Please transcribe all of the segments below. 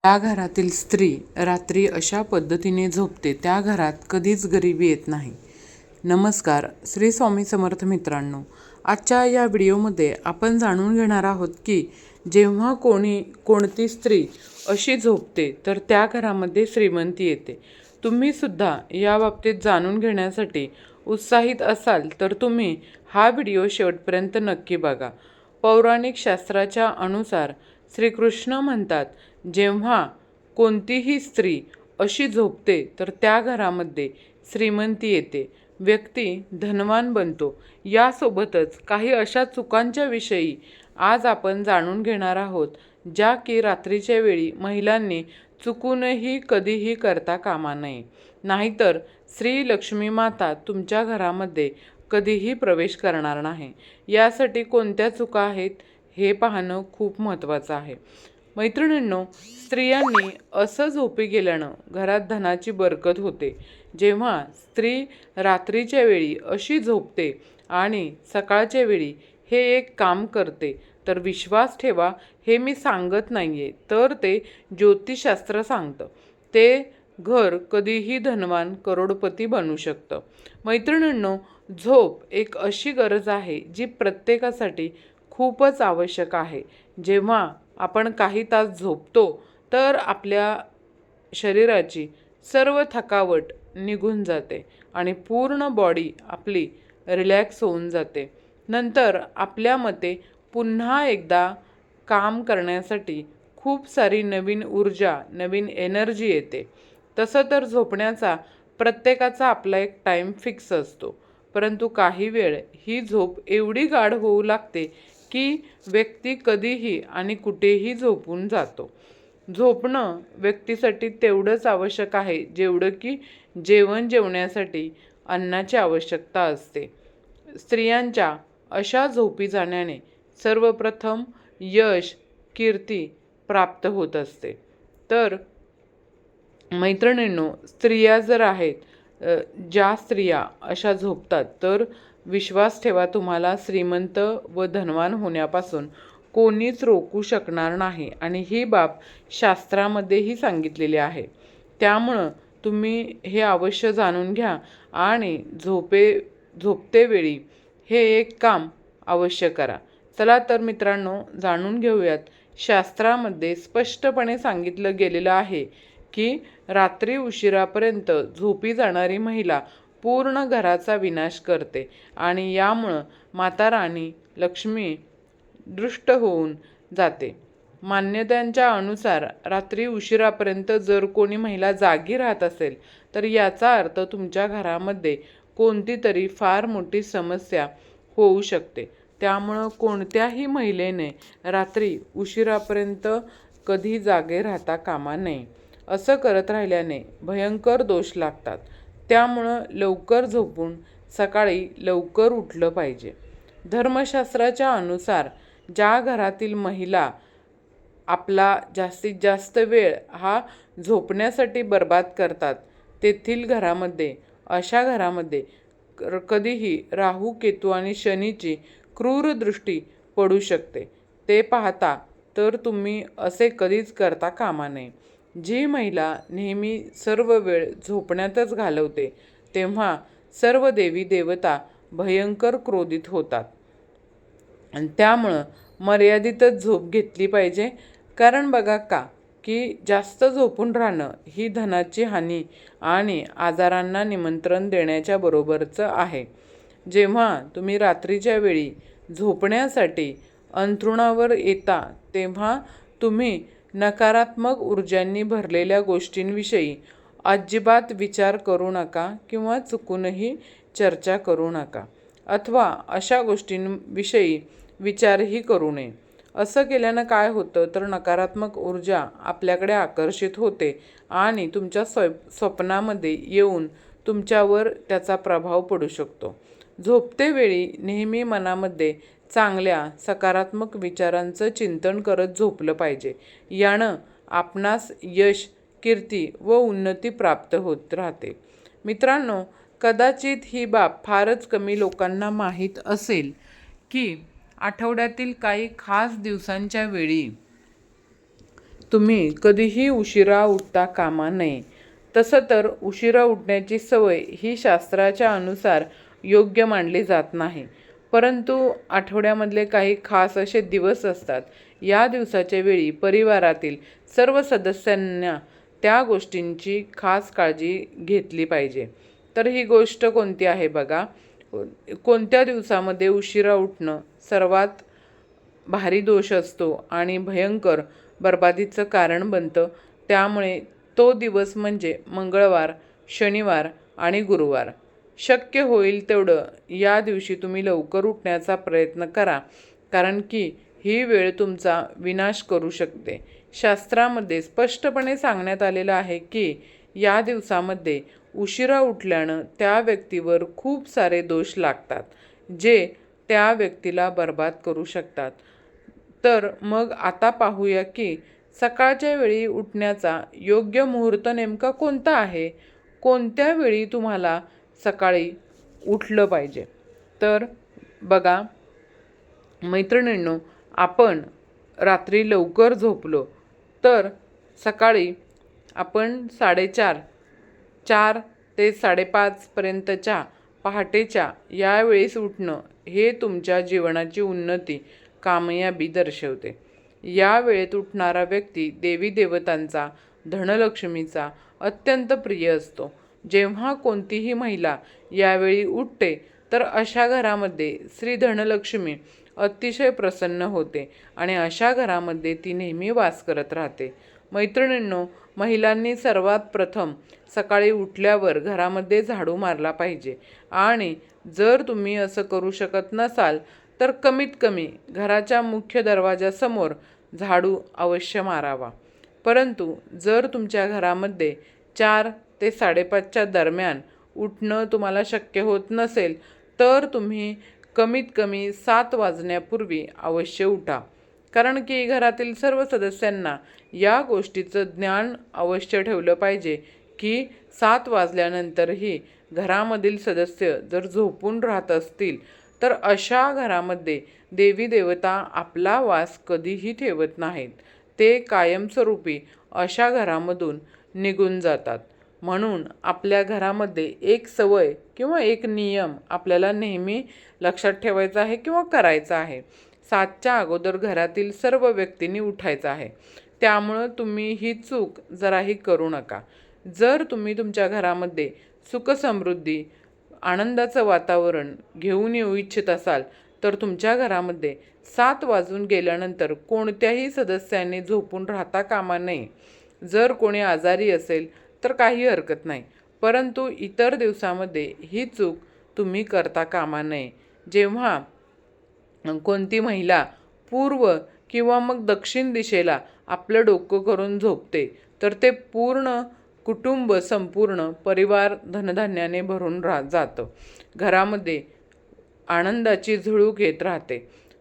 त्या घरातील स्त्री रात्री अशा पद्धतीने झोपते त्या घरात कधीच गरिबी येत नाही. नमस्कार श्री स्वामी समर्थ मित्रांनो, आजच्या या व्हिडिओमध्ये आपण जाणून घेणार आहोत की जेव्हा कोणती स्त्री अशी झोपते तर त्या घरामध्ये श्रीमंती येते. तुम्ही सुद्धा या बाबतीत जाणून घेण्यासाठी उत्साहित असाल तर तुम्ही हा व्हिडिओ शेवटपर्यंत नक्की बघा. पौराणिक शास्त्राच्या अनुसार श्रीकृष्ण म्हणतात, जेव्हा कोणतीही स्त्री अशी झोपते तर त्या घरामध्ये श्रीमंती येते, व्यक्ती धनवान बनतो. यासोबतच काही अशा चुकांच्या विषयी आज आपण जाणून घेणार आहोत ज्या की रात्रीच्या वेळी महिलांनी चुकूनही कधीही करता कामा नये, नाहीतर श्री लक्ष्मी माता तुमच्या घरामध्ये कधीही प्रवेश करणार नाही. यासाठी कोणत्या चुका आहेत हे पाहणं खूप महत्त्वाचं आहे. मैत्रिणींनो, स्त्रियांनी असं झोपी गेल्यानं घरात धनाची बरकत होते. जेव्हा स्त्री रात्रीच्या वेळी अशी झोपते आणि सकाळच्या वेळी हे एक काम करते तर विश्वास ठेवा, हे मी सांगत नाही आहे, तर ते ज्योतिषशास्त्र सांगतं. ते घर कधीही धनवान करोडपती बनू शकतं. मैत्रिणींनो, झोप एक अशी गरज आहे जी प्रत्येकासाठी खूपच आवश्यक आहे. जेव्हा आपण काही तास झोपतो तर आपल्या शरीराची सर्व थकावट निघून जाते आणि पूर्ण बॉडी आपली रिलॅक्स होऊन जाते. नंतर आपल्यामध्ये पुन्हा एकदा काम करण्यासाठी खूप सारी नवीन ऊर्जा, नवीन एनर्जी येते. तसं तर झोपण्याचा प्रत्येकाचा आपला एक टाईम फिक्स असतो, परंतु काही वेळ ही झोप एवढी गाढ होऊ लागते की व्यक्ती कधीही आणि कुठेही झोपून जातो. झोपणं व्यक्तीसाठी तेवढंच आवश्यक आहे जेवढं की जेवण्यासाठी अन्नाची आवश्यकता असते. स्त्रियांच्या अशा झोपी जाण्याने सर्वप्रथम यश, कीर्ती प्राप्त होत असते. तर मैत्रिणींनो, स्त्रिया जर आहेत, ज्या स्त्रिया अशा झोपतात तर विश्वास ठेवा, तुम्हाला श्रीमंत व धनवान होण्यापासून कोणीच रोखू शकणार नाही आणि ही बाब शास्त्रामध्येही सांगितलेली आहे. त्यामुळं तुम्ही हे अवश्य जाणून घ्या आणि झोपतेवेळी हे एक काम अवश्य करा. चला तर मित्रांनो, जाणून घेऊयात. शास्त्रामध्ये स्पष्टपणे सांगितलं गेलेलं आहे की रात्री उशिरापर्यंत झोपी जाणारी महिला पूर्ण घराचा विनाश करते आणि यामुळं माता राणी लक्ष्मी दृष्ट होऊन जाते. मान्यतांच्या अनुसार रात्री उशिरापर्यंत जर कोणी महिला जागी राहत असेल तर याचा अर्थ तुमच्या घरामध्ये कोणती तरी फार मोठी समस्या होऊ शकते. त्यामुळं कोणत्याही महिलेने रात्री उशिरापर्यंत कधी जागे राहता कामा नये. असं करत राहिल्याने भयंकर दोष लागतात. त्यामुळं लवकर झोपून सकाळी लवकर उठलं पाहिजे. धर्मशास्त्राच्या अनुसार ज्या घरातील महिला आपला जास्तीत जास्त वेळ हा झोपण्यासाठी बर्बाद करतात, तेथील अशा घरामध्ये कधीही राहू, केतू आणि शनीची क्रूर दृष्टी पडू शकते. ते पाहता तर तुम्ही असे कधीच करता कामा नये. जी महिला नेहमी सर्व वेळ झोपण्यातच घालवते तेव्हा सर्व देवी देवता भयंकर क्रोधित होतात आणि त्यामुळं मर्यादितच झोप घेतली पाहिजे. कारण बघा की जास्त झोपून राहणं ही धनाची हानी आणि आजारांना निमंत्रण देण्याच्या बरोबरचं आहे. जेव्हा तुम्ही रात्रीच्या वेळी झोपण्यासाठी अंथरुणावर येता तेव्हा तुम्ही नकारात्मक ऊर्जांनी भरलेल्या गोष्टींविषयी अजिबात विचार करू नका किंवा चुकूनही चर्चा करू नका अथवा अशा गोष्टींविषयी विचारही करू नये. असं केल्यानं काय होतं तर नकारात्मक ऊर्जा आपल्याकडे आकर्षित होते आणि तुमच्या स्वप्नामध्ये येऊन तुमच्यावर त्याचा प्रभाव पडू शकतो. झोपतेवेळी नेहमी मनामध्ये चांगल्या सकारात्मक विचारांचं चिंतन करत झोपलं पाहिजे. यानं आपणास यश, कीर्ती व उन्नती प्राप्त होत राहते. मित्रांनो, कदाचित ही बाब फारच कमी लोकांना माहीत असेल की आठवड्यातील काही खास दिवसांच्या वेळी तुम्ही कधीही उशिरा उठता कामा नये. तसं तर उशिरा उठण्याची सवय ही शास्त्राच्या अनुसार योग्य मानली जात नाही. परंतु आठवड्यामधले काही खास असे दिवस असतात. या दिवसाच्या वेळी परिवारातील सर्व सदस्यांना त्या गोष्टींची खास काळजी घेतली पाहिजे. तर ही गोष्ट कोणती आहे बघा. कोणत्या दिवसामध्ये उशिरा उठणं सर्वात भारी दोष असतो आणि भयंकर बरबादीचं कारण बनतं. त्यामुळे तो दिवस म्हणजे मंगळवार, शनिवार आणि गुरुवार. शक्य होईल तेवढं या दिवशी तुम्ही लवकर उठण्याचा प्रयत्न करा, कारण की ही वेळ तुमचा विनाश करू शकते. शास्त्रामध्ये स्पष्टपणे सांगण्यात आलेलं आहे की या दिवसामध्ये उशिरा उठल्यानं त्या व्यक्तीवर खूप सारे दोष लागतात, जे त्या व्यक्तीला बर्बाद करू शकतात. तर मग आता पाहूया की सकाळच्या वेळी उठण्याचा योग्य मुहूर्त नेमका कोणता आहे. कोणत्या वेळी तुम्हाला सकाळी उठलं पाहिजे. तर बघा मैत्रिणींनो, आपण रात्री लवकर झोपलो तर सकाळी आपण 4:30 ते 5:30पर्यंतच्या पहाटेच्या या वेळेस उठणं हे तुमच्या जीवनाची उन्नती, कामयाबी दर्शवते. या वेळेत उठणारा व्यक्ती देवी देवतांचा, धनलक्ष्मीचा अत्यंत प्रिय असतो. जेव्हा कोणतीही महिला यावेळी उठते तर अशा घरामध्ये श्री धनलक्ष्मी अतिशय प्रसन्न होते आणि अशा घरामध्ये ती नेहमी वास करत राहते. मैत्रिणींनो, महिलांनी सर्वात प्रथम सकाळी उठल्यावर घरामध्ये झाडू मारला पाहिजे आणि जर तुम्ही असं करू शकत नसाल तर कमीत कमी घराच्या मुख्य दरवाजासमोर झाडू अवश्य मारावा. परंतु जर तुमच्या घरामध्ये 4 ते 5:30च्या दरम्यान उठणं तुम्हाला शक्य होत नसेल तर तुम्ही कमीत कमी 7 वाजण्यापूर्वी अवश्य उठा, कारण की घरातील सर्व सदस्यांना या गोष्टीचं ज्ञान अवश्य ठेवलं पाहिजे की 7 वाजल्यानंतरही घरामधील सदस्य जर झोपून राहत असतील तर अशा घरामध्ये देवी देवता आपला वास कधीही ठेवत नाहीत. ते कायमस्वरूपी अशा घरामधून निघून जातात. म्हणून आपल्या घरामध्ये एक सवय किंवा एक नियम आपल्याला नेहमी लक्षात ठेवायचा आहे किंवा करायचा आहे. 7च्या अगोदर घरातील सर्व व्यक्तींनी उठायचं आहे. त्यामुळं तुम्ही ही चूक जराही करू नका. जर तुम्ही तुमच्या घरामध्ये सुखसमृद्धी, आनंदाचं वातावरण घेऊन येऊ इच्छित असाल तर तुमच्या घरामध्ये 7 वाजून गेल्यानंतर कोणत्याही सदस्याने झोपून राहता कामा नये. जर कोणी आजारी असेल तर काही हरकत नाही, परंतु इतर दिवसामध्ये ही चूक तुम्ही करता कामा नये. जेव्हा कोणती महिला पूर्व किंवा मग दक्षिण दिशेला आपलं डोकं करून झोपते तर ते पूर्ण कुटुंब, संपूर्ण परिवार धनधान्याने भरून जातं. घरामध्ये आनंदाची झुळूक येत राहते.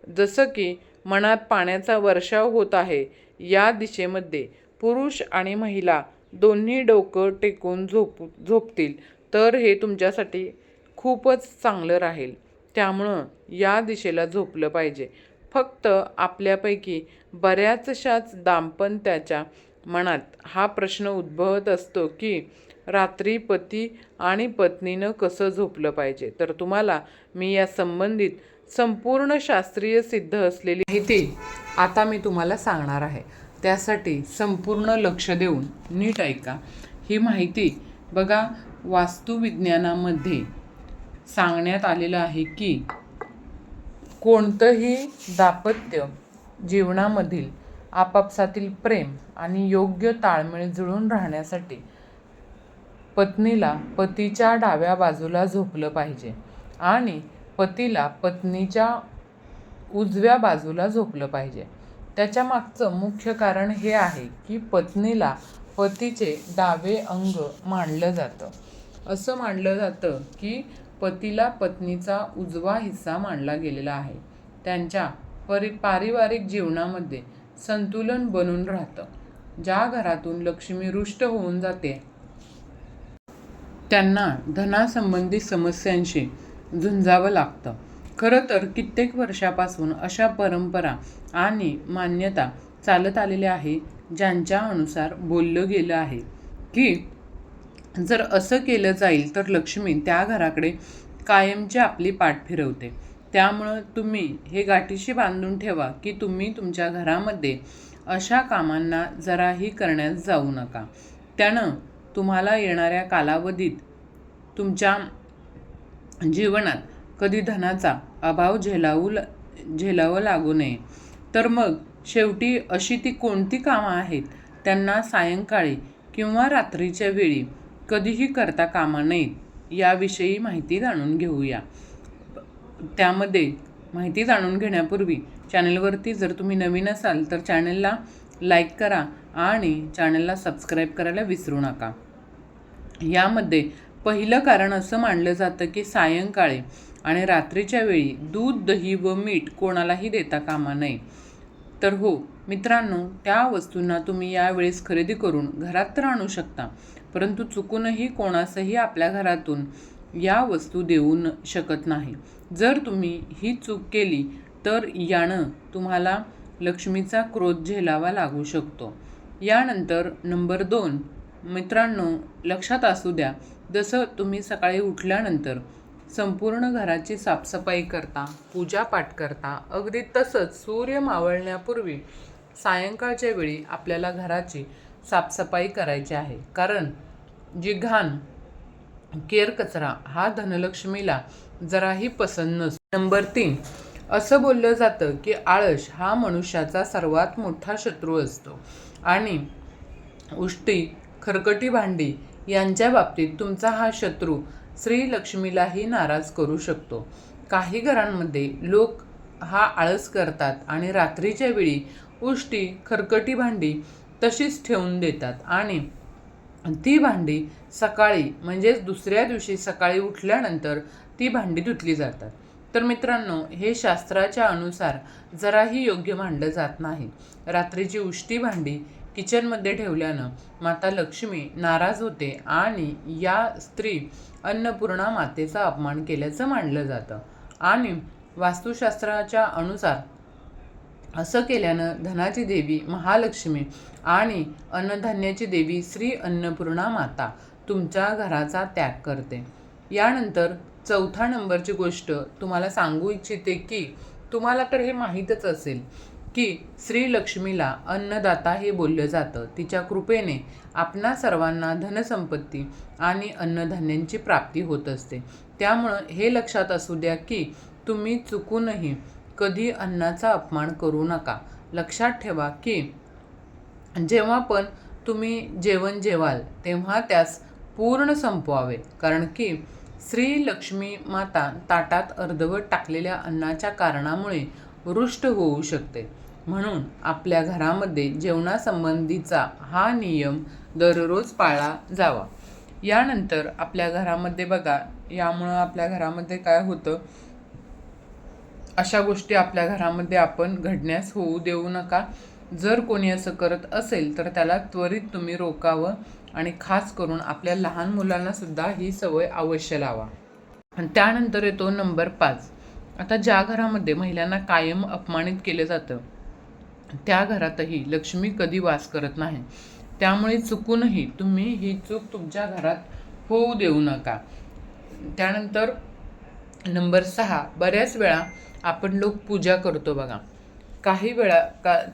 जसं की मनात पाण्याचा वर्षाव होत आहे, या दिशेमध्ये पुरुष आणि महिला दोन्ही डोकं टेकून झोपतील तर हे तुमच्यासाठी खूपच चांगलं राहील. त्यामुळं या दिशेला झोपलं पाहिजे. फक्त आपल्यापैकी बऱ्याचशाच दाम्पत्याच्या मनात हा प्रश्न उद्भवत असतो की रात्री पती आणि पत्नीनं कसं झोपलं पाहिजे. तर तुम्हाला मी या संबंधित संपूर्ण शास्त्रीय सिद्ध असलेली माहिती आता मी तुम्हाला सांगणार आहे. त्यासाठी संपूर्ण लक्ष देऊन नीट ऐका. ही माहिती बघा, वास्तुविज्ञानामध्ये सांगण्यात आलेलं आहे की कोणतंही दाम्पत्य जीवनामधील आपापसातील प्रेम आणि योग्य ताळमेळ जुळून राहण्यासाठी पत्नीला पतीच्या डाव्या बाजूला झोपलं पाहिजे आणि पतीला पत्नीच्या उजव्या बाजूला झोपलं पाहिजे. त्याच्या मागचं मुख्य कारण हे आहे की पत्नीला पतीचे डावे अंग मानलं जातं. असं मानलं जातं की पतीला पत्नीचा उजवा हिस्सा मानला गेलेला आहे. त्यांच्या पारिवारिक जीवनामध्ये संतुलन बनून राहतं. ज्या घरातून लक्ष्मी रुष्ट होऊन जाते त्यांना धनासंबंधी समस्यांशी झुंजावं लागतं. खरं तर कित्येक वर्षापासून अशा परंपरा आणि मान्यता चालत आलेल्या आहे ज्यांच्या अनुसार बोललं गेलं आहे की जर असं केलं जाईल तर लक्ष्मी त्या घराकडे कायमची आपली पाठ फिरवते. त्यामुळं तुम्ही हे गाठीशी बांधून ठेवा की तुम्ही तुमच्या घरामध्ये अशा कामांना जराही करण्यास जाऊ नका. त्यानं तुम्हाला येणाऱ्या कालावधीत तुमच्या जीवनात कधी धनाचा अभाव झेलावं लागू नये. तर मग शेवटी अशी ती कोणती कामं आहेत त्यांना सायंकाळी किंवा रात्रीच्या वेळी कधीही करता कामा नयेत याविषयी माहिती जाणून घेऊया. त्यामध्ये माहिती जाणून घेण्यापूर्वी चॅनलवरती जर तुम्ही नवीन असाल तर चॅनलला लाईक करा आणि चॅनलला सबस्क्राईब करायला विसरू नका. यामध्ये पहिलं कारण असं मानलं जातं की सायंकाळी आणि रात्रीच्या वेळी दूध, दही व मीठ कोणालाही देता कामा नये. तर हो मित्रांनो, त्या वस्तूंना तुम्ही यावेळेस खरेदी करून घरात तर आणू शकता, परंतु चुकूनही कोणासही आपल्या घरातून या वस्तू देऊ शकत नाही. जर तुम्ही ही चूक केली तर यानं तुम्हाला लक्ष्मीचा क्रोध झेलावा लागू शकतो. यानंतर नंबर 2 मित्रांनो, लक्षात असू द्या, जसं तुम्ही सकाळी उठल्यानंतर संपूर्ण घराची साफसफाई करता, पूजापाठ करता, अगदी तसंच सूर्य मावळण्यापूर्वी सायंकाळच्या वेळी आपल्याला घराची साफसफाई करायची आहे. कारण जी घाण, केरकचरा हा धनलक्ष्मीला जराही पसंत नसतो. नंबर 3 असं बोललं जातं की आळस हा मनुष्याचा सर्वात मोठा शत्रू असतो आणि उष्टी, खरकटी भांडी यांच्या बाबतीत तुमचा हा शत्रू श्रीलक्ष्मीलाही नाराज करू शकतो. काही घरांमध्ये लोक हा आळस करतात आणि रात्रीच्या वेळी उष्टी, खरकटी भांडी तशीच ठेवून देतात आणि ती भांडी सकाळी म्हणजेच दुसऱ्या दिवशी सकाळी उठल्यानंतर ती भांडी धुतली जातात. तर मित्रांनो, हे शास्त्राच्या अनुसार जराही योग्य मानलं जात नाही. रात्रीची उष्टी भांडी किचनमध्ये ठेवल्यानं माता लक्ष्मी नाराज होते आणि या स्त्री अन्नपूर्णा मातेचा अपमान केल्याचं मानलं जातं. आणि वास्तुशास्त्राच्या अनुसार असं केल्यानं धनाची देवी महालक्ष्मी आणि अन्नधान्याची देवी श्री अन्नपूर्णा माता तुमच्या घराचा त्याग करते. यानंतर चौथा नंबरची गोष्ट तुम्हाला सांगू इच्छिते की तुम्हाला तर हे माहीतच असेल की श्रीलक्ष्मीला अन्नदाता हे बोललं जातं. तिच्या कृपेने आपणा सर्वांना धनसंपत्ती आणि अन्नधान्यांची प्राप्ती होत असते. त्यामुळं हे लक्षात असू द्या की तुम्ही चुकूनही कधी अन्नाचा अपमान करू नका. लक्षात ठेवा की जेव्हा पण तुम्ही जेवण जेवाल तेव्हा त्यास पूर्ण संपवावे, कारण की श्री लक्ष्मी माता ताटात अर्धवट टाकलेल्या अन्नाच्या कारणामुळे रुष्ट होऊ शकते. म्हणून आपल्या घरामध्ये जेवणासंबंधीचा हा नियम दररोज पाळला जावा. यानंतर आपल्या घरामध्ये बघा, यामुळं आपल्या घरामध्ये काय होतं, अशा गोष्टी आपल्या घरामध्ये आपण घडण्यास होऊ देऊ नका. जर कोणी असं करत असेल तर त्याला त्वरित तुम्ही रोकावं आणि खास करून आपल्या लहान मुलांना सुद्धा ही सवय अवश्य लावा. आणि त्यानंतर येतो नंबर 5. आता ज्या घरामध्ये महिलांना कायम अपमानित केलं जातं त्या घरातही लक्ष्मी कधी वास करत नाही. त्यामुळे चुकूनही तुम्ही ही चूक तुमच्या घरात होऊ देऊ नका. त्यानंतर नंबर 6, बऱ्याच वेळा आपण लोक पूजा करतो बघा. काही वेळा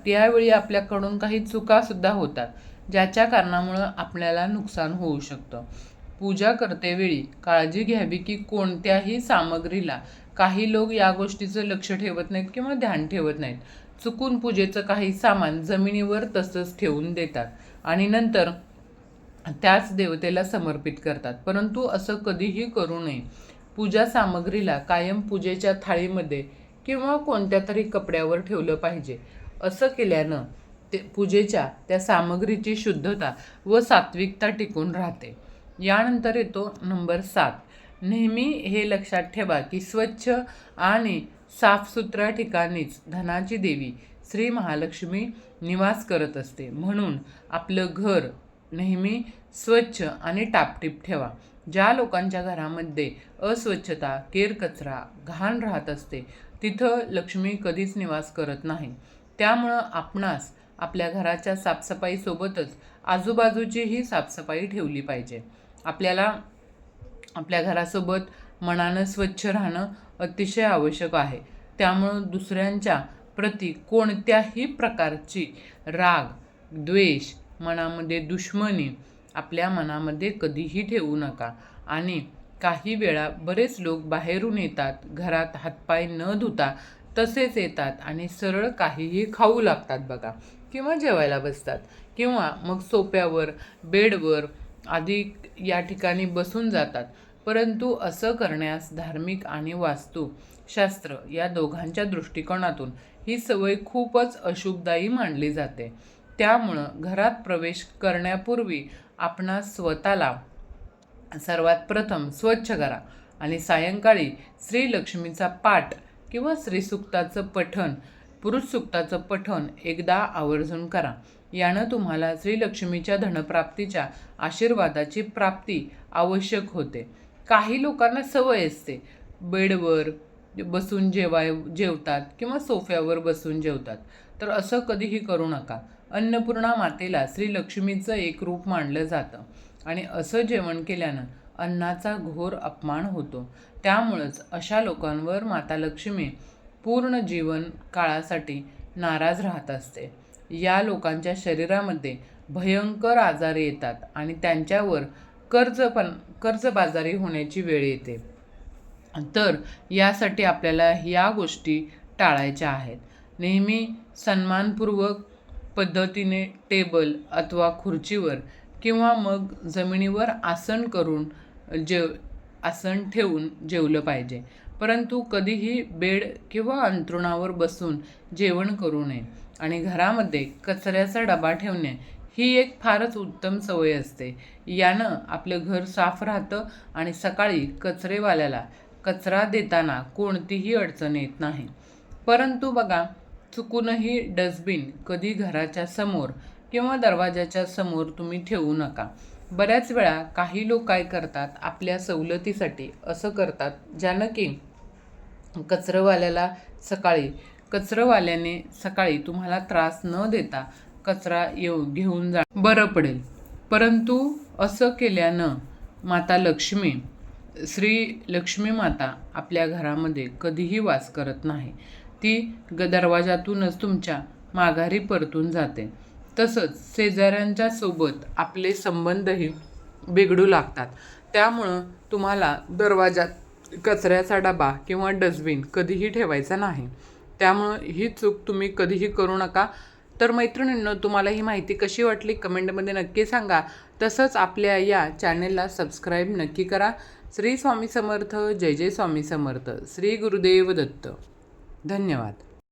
त्यावेळी आपल्याकडून काही चुकासुद्धा होतात ज्याच्या कारणामुळं आपल्याला नुकसान होऊ शकतं. पूजा करतेवेळी काळजी घ्यावी की कोणत्याही सामग्रीला काही लोक या गोष्टीचं लक्ष ठेवत नाहीत किंवा ध्यान ठेवत नाहीत. चुकून पूजेचं काही सामान जमिनीवर तसंच ठेवून देतात आणि नंतर त्याच देवतेला समर्पित करतात. परंतु असं कधीही करू नये. पूजा सामग्रीला कायम पूजेच्या थाळीमध्ये किंवा कोणत्या तरी कपड्यावर ठेवलं पाहिजे. असं केल्यानं पूजेच्या त्या सामग्रीची शुद्धता व सात्विकता टिकून राहते. यानंतर येतो नंबर 7. नेहमी हे लक्षात ठेवा की स्वच्छ आणि साफसुथऱ्या ठिकाणीच धनाची देवी श्री महालक्ष्मी निवास करत असते. म्हणून आपलं घर नेहमी स्वच्छ आणि टापटीप ठेवा. ज्या लोकांच्या घरामध्ये अस्वच्छता, केरकचरा, घाण राहत असते तिथं लक्ष्मी कधीच निवास करत नाही. त्यामुळं आपणास आपल्या घराच्या साफसफाईसोबतच आजूबाजूचीही साफसफाई ठेवली पाहिजे. आपल्याला आपल्या घरासोबत मनानं स्वच्छ राहणं अतिशय आवश्यक आहे. त्यामुळं दुसऱ्यांच्या प्रती कोणत्याही प्रकारची राग, द्वेष, मनामध्ये दुश्मनी आपल्या मनामध्ये कधीही ठेवू नका. आणि काही वेळा बरेच लोक बाहेरून येतात, घरात हातपाय न धुता तसेच येतात आणि सरळ काहीही खाऊ लागतात बघा, किंवा जेवायला बसतात, किंवा मग सोफ्यावर, बेडवर आदी या ठिकाणी बसून जातात. परंतु असं करण्यास धार्मिक आणि वास्तुशास्त्र या दोघांच्या दृष्टिकोनातून ही सवय खूपच अशुभदायी मानली जाते. त्यामुळं घरात प्रवेश करण्यापूर्वी आपणास स्वतःला सर्वात प्रथम स्वच्छ करा आणि सायंकाळी श्रीलक्ष्मीचा पाठ किंवा श्रीसूक्ताचं पठण, पुरुष सूक्ताचं पठण एकदा आवर्जून करा. यानं तुम्हाला श्रीलक्ष्मीच्या धनप्राप्तीच्या आशीर्वादाची प्राप्ती आवश्यक होते. काही लोकांना सवय असते, बेडवर बसून जेवतात किंवा सोफ्यावर बसून जेवतात. तर असं कधीही करू नका. अन्नपूर्णा मातेला श्रीलक्ष्मीचं एक रूप मानलं जातं आणि असं जेवण केल्यानं अन्नाचा घोर अपमान होतो. त्यामुळंच अशा लोकांवर माता लक्ष्मी पूर्ण जीवन काळासाठी नाराज राहत असते. या लोकांच्या शरीरामध्ये भयंकर आजार येतात आणि त्यांच्यावर कर्जबाजारी होण्याची वेळ येते. तर यासाठी आपल्याला या गोष्टी टाळायच्या आहेत. नेहमी सन्मानपूर्वक पद्धतीने टेबल अथवा खुर्चीवर किंवा मग जमिनीवर आसन ठेवून जेवलं पाहिजे. परंतु कधीही बेड किंवा अंथरुणावर बसून जेवण करू नये. आणि घरामध्ये कचऱ्याचा डबा ठेवणे ही एक फारच उत्तम सवय असते. यानं आपलं घर साफ राहतं आणि सकाळी कचरेवाल्याला कचरा देताना कोणतीही अडचण येत नाही. परंतु बघा, चुकूनही डस्टबिन कधी घराच्या समोर किंवा दरवाजाच्या समोर तुम्ही ठेवू नका. बऱ्याच वेळा काही लोक काय करतात, आपल्या सवलतीसाठी असं करतात, ज्यानं की कचरवाल्याने सकाळी तुम्हाला त्रास न देता कचरा घेऊन जा बरं पडेल. परंतु असं केल्यानं माता लक्ष्मी, श्री लक्ष्मी माता आपल्या घरामध्ये कधीही वास करत नाही. ती दरवाजातूनच तुमच्या माघारी परतून जाते. तसंच शेजाऱ्यांच्या सोबत आपले संबंधही बिघडू लागतात. त्यामुळं तुम्हाला दरवाजात कचऱ्याचा डबा किंवा डस्टबिन कधीही ठेवायचा नाही. त्यामुळं ही चूक तुम्ही कधीही करू नका. तर मैत्रिणींनो, तुम्हाला ही माहिती कशी वाटली कमेंटमध्ये नक्की सांगा. तसंच आपल्या या चॅनेलला सबस्क्राईब नक्की करा. श्री स्वामी समर्थ. जय जय स्वामी समर्थ. श्री गुरुदेव दत्त. धन्यवाद.